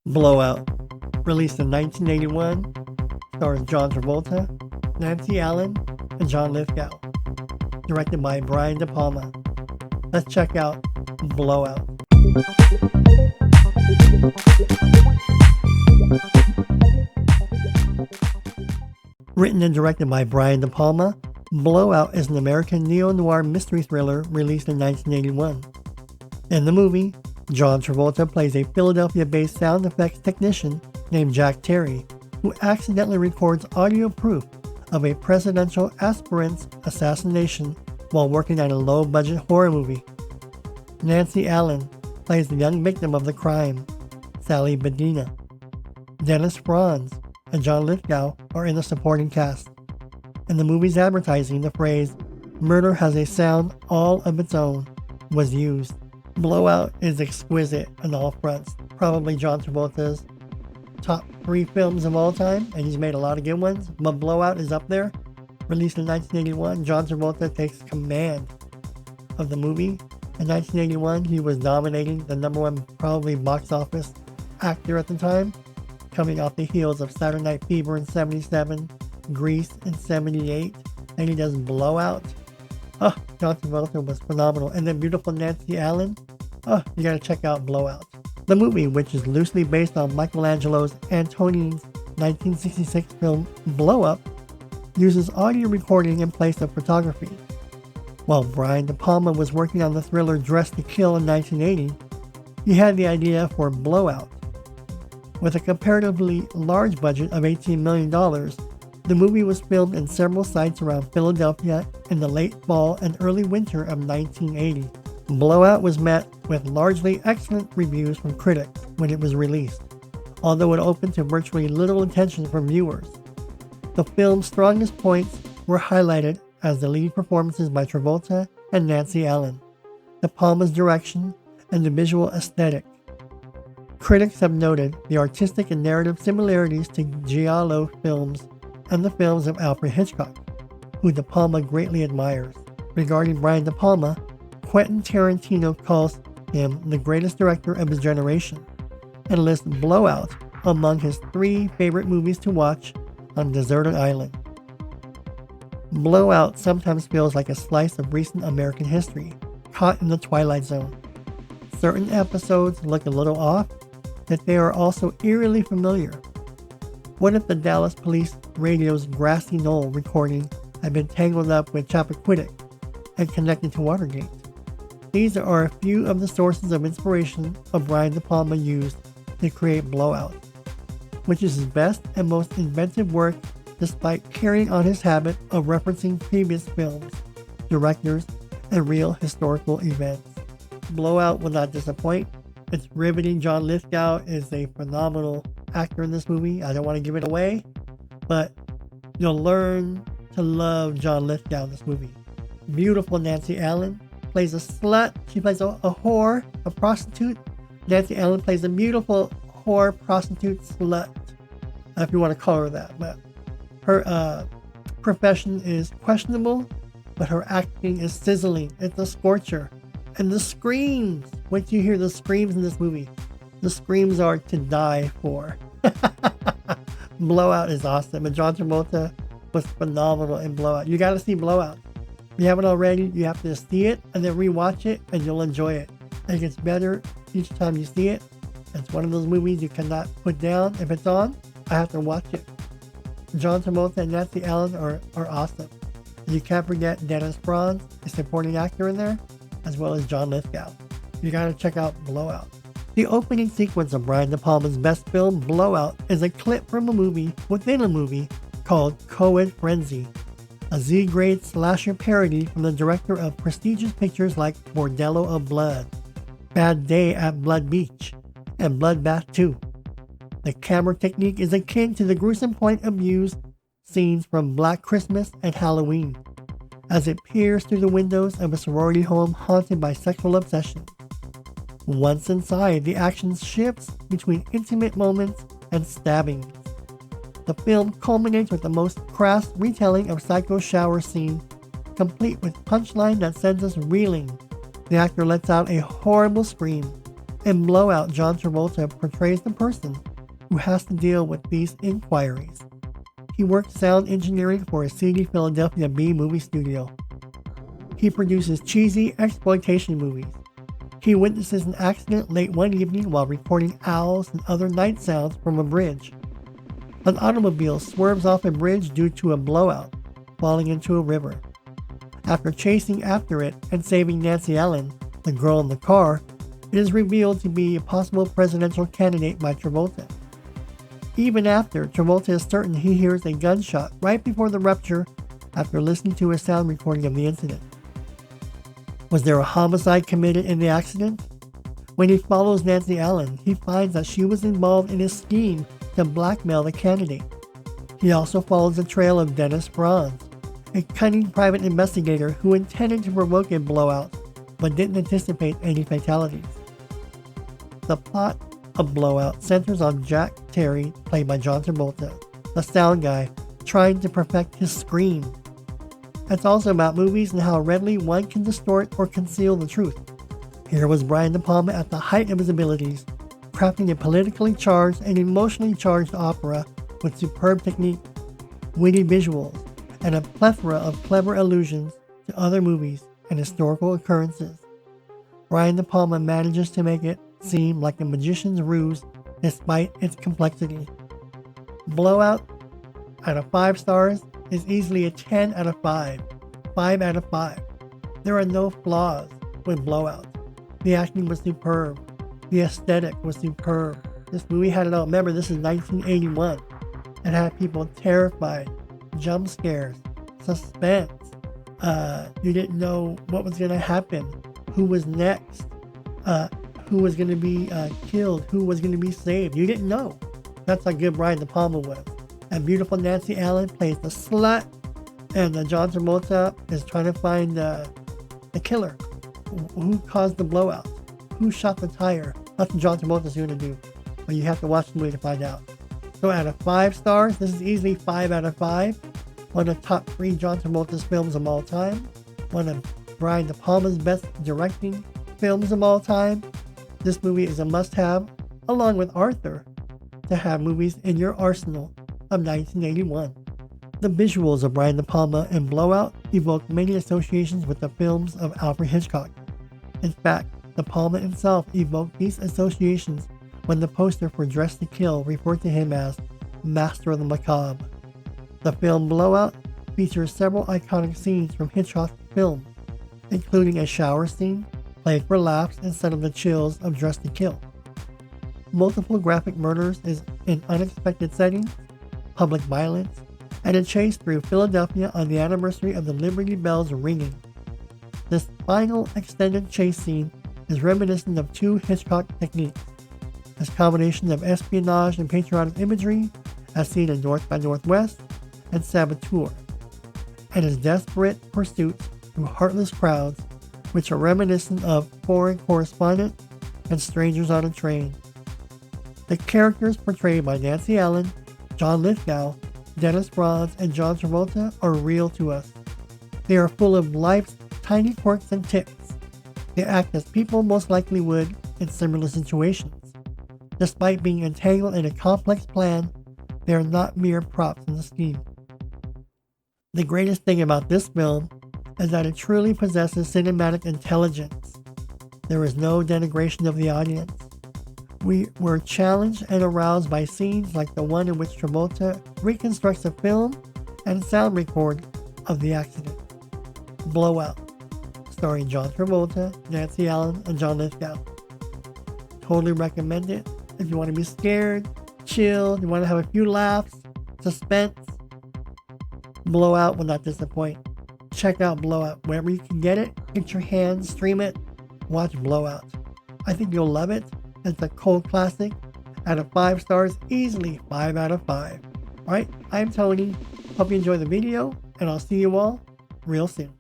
Blowout, released in 1981, stars John Travolta, Nancy Allen, and John Lithgow. Directed by Brian De Palma. Let's check out Blowout. Written and directed by Brian De Palma, Blowout is an American neo-noir mystery thriller released in 1981. In the movie, John Travolta plays a Philadelphia-based sound effects technician named Jack Terry, who accidentally records audio proof of a presidential aspirant's assassination while working on a low-budget horror movie. Nancy Allen plays the young victim of the crime, Sally Bedina. Dennis Franz and John Lithgow are in the supporting cast. In the movie's advertising, the phrase, "murder has a sound all of its own," was used. Blowout is exquisite on all fronts, probably John Travolta's top 3 films of all time, and he's made a lot of good ones, but Blowout is up there. Released in 1981, John Travolta takes command of the movie. In 1981, he was dominating the #1 probably box office actor at the time, coming off the heels of Saturday Night Fever in 77, Grease in 78, and he does Blowout. Oh, John Travolta was phenomenal. And then beautiful Nancy Allen. Oh, you gotta check out Blowout. The movie, which is loosely based on Michelangelo's Antonioni's 1966 film Blow Up, uses audio recording in place of photography. While Brian De Palma was working on the thriller Dressed to Kill in 1980, he had the idea for Blowout. With a comparatively large budget of $18 million, the movie was filmed in several sites around Philadelphia in the late fall and early winter of 1980. Blowout was met with largely excellent reviews from critics when it was released, although it opened to virtually little attention from viewers. The film's strongest points were highlighted as the lead performances by Travolta and Nancy Allen, De Palma's direction, and the visual aesthetic. Critics have noted the artistic and narrative similarities to giallo films and the films of Alfred Hitchcock, who De Palma greatly admires. Regarding Brian De Palma, Quentin Tarantino calls him the greatest director of his generation and lists Blowout among his 3 favorite movies to watch on a deserted island. Blowout sometimes feels like a slice of recent American history, caught in the Twilight Zone. Certain episodes look a little off, yet they are also eerily familiar. What if the Dallas Police radio's Grassy Knoll recording had been tangled up with Chappaquiddick and connected to Watergate? These are a few of the sources of inspiration Brian De Palma used to create Blowout, which is his best and most inventive work despite carrying on his habit of referencing previous films, directors, and real historical events. Blowout will not disappoint. It's riveting. John Lithgow is a phenomenal actor in this movie. I don't want to give it away, but you'll learn to love John Lithgow in this movie. Beautiful Nancy Allen plays a slut. She plays a whore, a prostitute. Nancy Allen plays a beautiful whore, prostitute, slut, if you want to call her that. But her profession is questionable, but her acting is sizzling. It's a scorcher. And the screams, once you hear the screams in this movie, the screams are to die for. Blowout is awesome, and John Travolta was phenomenal in Blowout. You gotta see Blowout. If you haven't already, you have to see it and then rewatch it, and you'll enjoy it. It gets better each time you see it. It's one of those movies you cannot put down. If it's on, I have to watch it. John Travolta and Nancy Allen are awesome. And you can't forget Dennis Franz, a supporting actor in there, as well as John Lithgow. You gotta check out Blowout. The opening sequence of Brian De Palma's best film, Blowout, is a clip from a movie within a movie called Coed Frenzy, a Z-grade slasher parody from the director of prestigious pictures like Bordello of Blood, Bad Day at Blood Beach, and Bloodbath 2. The camera technique is akin to the gruesome point of views scenes from Black Christmas and Halloween, as it peers through the windows of a sorority home haunted by sexual obsession. Once inside, the action shifts between intimate moments and stabbings. The film culminates with the most crass retelling of Psycho's shower scene, complete with punchline that sends us reeling. The actor lets out a horrible scream, In Blowout, John Travolta portrays the person who has to deal with these inquiries. He worked sound engineering for a seedy Philadelphia B-movie studio. He produces cheesy exploitation movies. He witnesses an accident late one evening while recording owls and other night sounds from a bridge. An automobile swerves off a bridge due to a blowout, falling into a river. After chasing after it and saving Nancy Allen, the girl in the car, it is revealed to be a possible presidential candidate by Travolta. Even after, Travolta is certain he hears a gunshot right before the rupture after listening to a sound recording of the incident. Was there a homicide committed in the accident? When he follows Nancy Allen, he finds that she was involved in a scheme to blackmail the candidate. He also follows the trail of Dennis Franz, a cunning private investigator who intended to provoke a blowout but didn't anticipate any fatalities. The plot of Blowout centers on Jack Terry, played by John Travolta, the sound guy, trying to perfect his scream. It's also about movies and how readily one can distort or conceal the truth. Here was Brian De Palma at the height of his abilities, crafting a politically charged and emotionally charged opera with superb technique, witty visuals, and a plethora of clever allusions to other movies and historical occurrences. Brian De Palma manages to make it seem like a magician's ruse despite its complexity. Blowout, out of 5 stars, is easily a 10 out of 5. 5 out of 5. There are no flaws with Blowout. The acting was superb. The aesthetic was superb. This movie had it all. Remember, this is 1981. It had people terrified, jump scares, suspense. You didn't know what was going to happen, who was next, who was going to be killed, who was going to be saved. You didn't know. That's how good Brian De Palma was. And beautiful Nancy Allen plays the slut, and John Travolta is trying to find the killer. Who caused the blowout? Who shot the tire? That's what John Travolta's going to do. But you have to watch the movie to find out. So out of 5 stars, this is easily 5 out of 5. One of the top 3 John Travolta's films of all time. One of Brian De Palma's best directing films of all time. This movie is a must-have, along with Arthur, to have movies in your arsenal of 1981. The visuals of Brian De Palma in Blowout evoke many associations with the films of Alfred Hitchcock. In fact, De Palma himself evoked these associations when the poster for Dress to Kill referred to him as Master of the Macabre. The film Blowout features several iconic scenes from Hitchcock's films, including a shower scene played for laughs instead of the chills of Dress to Kill. Multiple graphic murders in unexpected settings, public violence, and a chase through Philadelphia on the anniversary of the Liberty Bells ringing. This final extended chase scene is reminiscent of 2 Hitchcock techniques: this combination of espionage and patriotic imagery, as seen in North by Northwest and Saboteur, and his desperate pursuits through heartless crowds, which are reminiscent of Foreign Correspondent and Strangers on a Train. The characters portrayed by Nancy Allen, John Lithgow, Dennis Franz, and John Travolta are real to us. They are full of life's tiny quirks and tics. They act as people most likely would in similar situations. Despite being entangled in a complex plan, they are not mere props in the scheme. The greatest thing about this film is that it truly possesses cinematic intelligence. There is no denigration of the audience. We were challenged and aroused by scenes like the one in which Travolta reconstructs a film and sound record of the accident. Blowout, starring John Travolta, Nancy Allen, and John Lithgow. Totally recommend it. If you want to be scared, chill, you want to have a few laughs, suspense, Blowout will not disappoint. Check out Blowout wherever you can get it. Get your hands, stream it, watch Blowout. I think you'll love it. It's a cult classic. Out of 5 stars, easily 5 out of 5. Alright, I'm Tony. Hope you enjoy the video, and I'll see you all real soon.